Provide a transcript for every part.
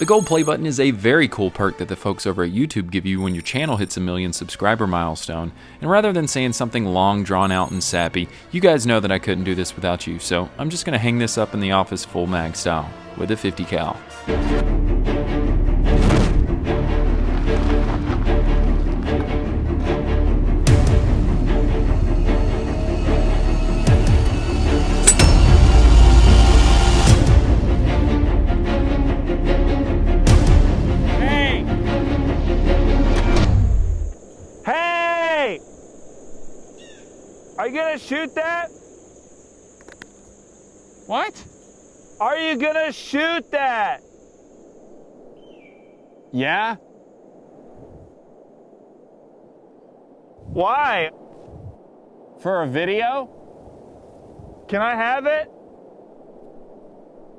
The gold play button is a very cool perk that the folks over at YouTube give you when your channel hits a 1,000,000 subscriber milestone. And rather than saying something long, drawn out, and sappy, you guys know that I couldn't do this without you, so I'm just gonna hang this up in the office full mag style with a 50 cal. Are you gonna shoot that? What? Are you gonna shoot that? Yeah? Why? For a video? Can I have it?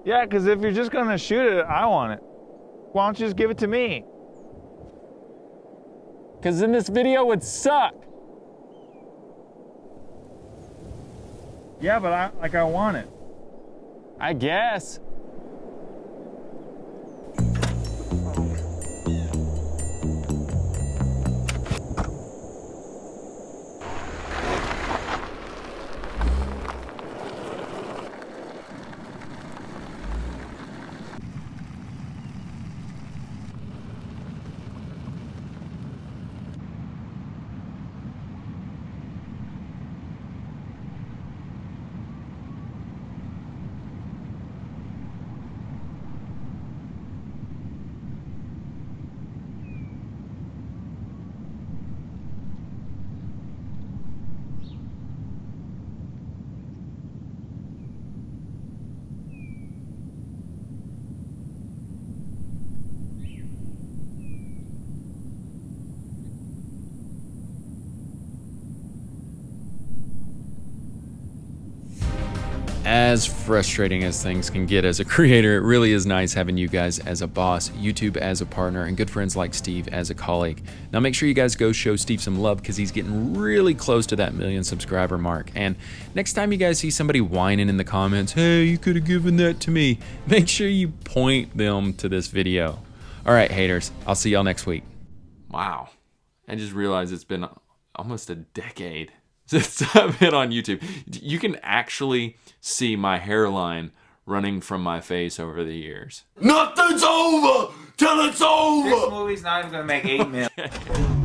Yeah, because if you're just gonna shoot it, I want it. Why don't you just give it to me? Because then this video would suck. Yeah, but I want it. I guess. As frustrating as things can get as a creator, it really is nice having you guys as a boss, YouTube as a partner, and good friends like Steve as a colleague. Now make sure you guys go show Steve some love because he's getting really close to that 1,000,000 subscriber mark. And next time you guys see somebody whining in the comments, hey, you could have given that to me, make sure you point them to this video. All right, haters, I'll see y'all next week. Wow, I just realized it's been almost a decade since I've been on YouTube. You can actually see my hairline running from my face over the years. Nothing's over till it's over! This movie's not even gonna make $8 million.